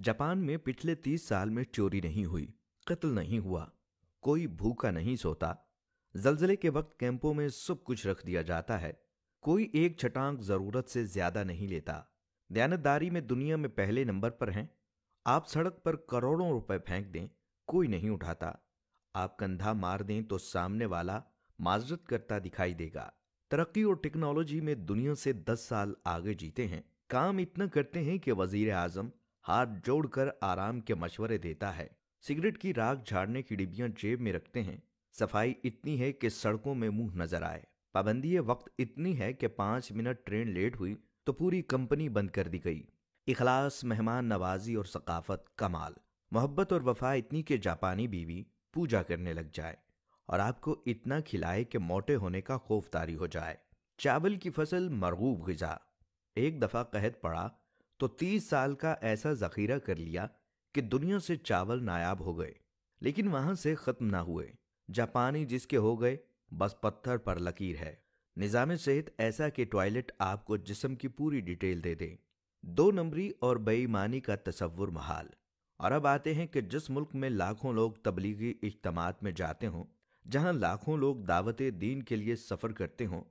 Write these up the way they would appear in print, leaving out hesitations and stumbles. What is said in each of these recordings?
Japan में पिछले 30 साल में चोरी नहीं हुई, कत्ल नहीं हुआ, कोई भूखा नहीं सोता। जल्जले के वक्त कैंपों में सब कुछ रख दिया जाता है। कोई एक छटांग जरूरत से ज्यादा नहीं लेता। दयानतदारी में दुनिया में पहले नंबर पर हैं। आप सड़क पर करोड़ों रुपए फेंक दें, कोई नहीं उठाता। आप कंधा मार दें तो सामने वाला माजरत करता दिखाई देगा। तरक्की और टेक्नोलॉजी में दुनिया से 10 साल आगे जीते हैं। काम इतना करते हैं कि वजीर आजम हाथ जोड़कर आराम के मशवरे देता है। सिगरेट की राख झाड़ने की डिब्बियां जेब में रखते हैं। सफाई इतनी है कि सड़कों में मुंह नजर आए। पाबंदी वक्त इतनी है कि 5 मिनट ट्रेन लेट हुई तो पूरी कंपनी बंद कर दी गई। इखलास, मेहमान नवाजी और सकाफत कमाल। मोहब्बत और वफा इतनी कि जापानी बीवी पूजा करने लग जाए और आपको इतना खिलाए कि मोटे होने का खौफ तारी हो जाए। चावल की फसल मरगूब ग़िज़ा। एक दफा कहत पड़ा तो 30 साल का ऐसा जखीरा कर लिया कि दुनिया से चावल नायाब हो गए, लेकिन वहां से खत्म ना हुए। जापानी जिसके हो गए बस पत्थर पर लकीर है। निज़ाम सेहत ऐसा कि टॉयलेट आपको जिस्म की पूरी डिटेल दे दे। 2 नंबरी और बेईमानी का तसव्वुर महाल। और अब आते हैं कि जिस मुल्क में लाखों लोग तबलीगी इज्तिमात में जाते हों, जहां लाखों लोग दावत दीन के लिए सफर करते हों,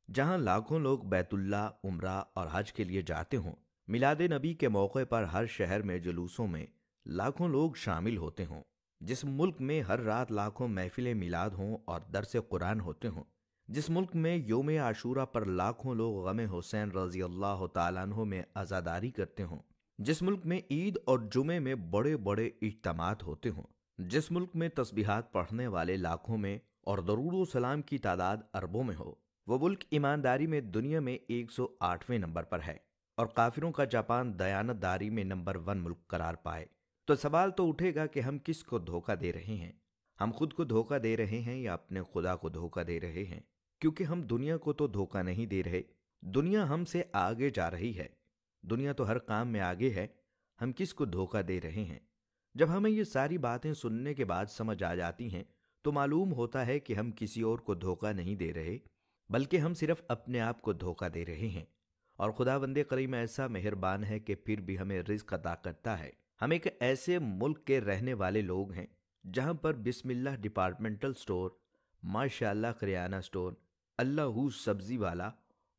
जहां लाखों लोग बैतुल्ला, उम्रा और हज के लिए जाते हों, मिलाद नबी के मौके पर हर शहर में जुलूसों में लाखों लोग शामिल होते हों, जिस मुल्क में हर रात लाखों महफिलें मिलाद हों और दरस कुरान होते हों, जिस मुल्क में योम आशूरा पर लाखों लोग गम हुसैन रजी अल्लाह तआला अन्हु में आज़ादारी करते हों, जिस मुल्क में ईद और जुमे में बड़े बड़े इज्तिमात होते हों, जिस मुल्क में तस्बीहात पढ़ने वाले लाखों में और दरूद सलाम की तादाद अरबों में हो, वो मुल्क ईमानदारी में दुनिया में 108वें नंबर पर है और काफिरों का जापान दयानतदारी में नंबर 1 मुल्क करार पाए। तो सवाल तो उठेगा कि हम किसको धोखा दे रहे हैं? हम खुद को धोखा दे रहे हैं या अपने खुदा को धोखा दे रहे हैं? क्योंकि हम दुनिया को तो धोखा नहीं दे रहे, दुनिया हमसे आगे जा रही है। दुनिया तो हर काम में आगे है, हम किसको धोखा दे रहे हैं? जब हमें ये सारी बातें सुनने के बाद समझ आ जाती हैं तो मालूम होता है कि हम किसी और को धोखा नहीं दे रहे, बल्कि हम सिर्फ अपने आप को धोखा दे रहे हैं। और खुदावंदे करीम ऐसा मेहरबान है कि फिर भी हमें रिज़्क अता करता है। हम एक ऐसे मुल्क के रहने वाले लोग हैं जहां पर बिस्मिल्लाह डिपार्टमेंटल स्टोर, माशाअल्लाह करियाना स्टोर, अल्लाहू सब्जी वाला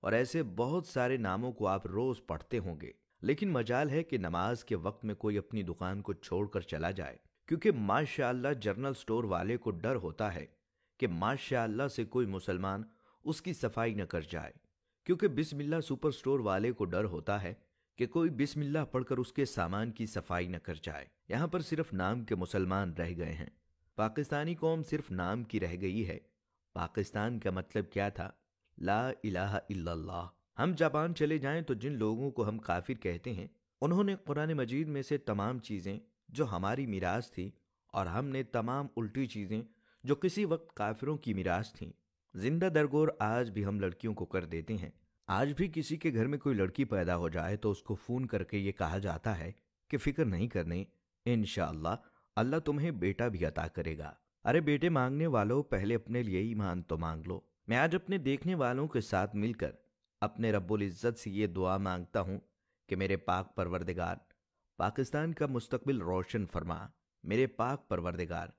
और ऐसे बहुत सारे नामों को आप रोज पढ़ते होंगे। लेकिन मजाल है कि नमाज के वक्त में कोई अपनी दुकान को छोड़कर चला जाए, क्योंकि माशाअल्लाह जनरल स्टोर वाले को डर होता है कि माशाअल्लाह से कोई मुसलमान उसकी सफाई न कर जाए, क्योंकि बिस्मिल्लाह सुपर स्टोर वाले को डर होता है कि कोई बिस्मिल्लाह पढ़कर उसके सामान की सफाई न कर जाए। यहाँ पर सिर्फ नाम के मुसलमान रह गए हैं। पाकिस्तानी कौम सिर्फ नाम की रह गई है। पाकिस्तान का मतलब क्या था? ला इलाहा इल्लल्लाह। हम जापान चले जाएं तो जिन लोगों को हम काफिर कहते हैं, उन्होंने कुरान मजीद में से तमाम चीजें जो हमारी मिरास थी और हमने तमाम उल्टी चीजें जो किसी वक्त काफिरों की मिरास थी, जिंदा दरगोर आज भी हम लड़कियों को कर देते हैं। आज भी किसी के घर में कोई लड़की पैदा हो जाए तो उसको फोन करके ये कहा जाता है कि फिक्र नहीं करनी, इंशाअल्लाह अल्लाह तुम्हें बेटा भी अता करेगा। अरे बेटे मांगने वालों, पहले अपने लिए ईमान तो मांग लो। मैं आज अपने देखने वालों के साथ मिलकर अपने रब्बुल इज्जत से ये दुआ मांगता हूँ कि मेरे पाक परवरदिगार पाकिस्तान का मुस्तकबिल रोशन फरमा। मेरे पाक परवरदिगार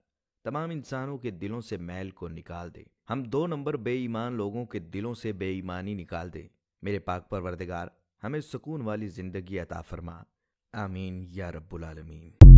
तमाम इंसानों के दिलों से मैल को निकाल दे। हम 2 नंबर बेईमान लोगों के दिलों से बेईमानी निकाल दे। मेरे पाक परवरदिगार हमें सुकून वाली जिंदगी अता फरमा। आमीन या रब्बुल आलमीन।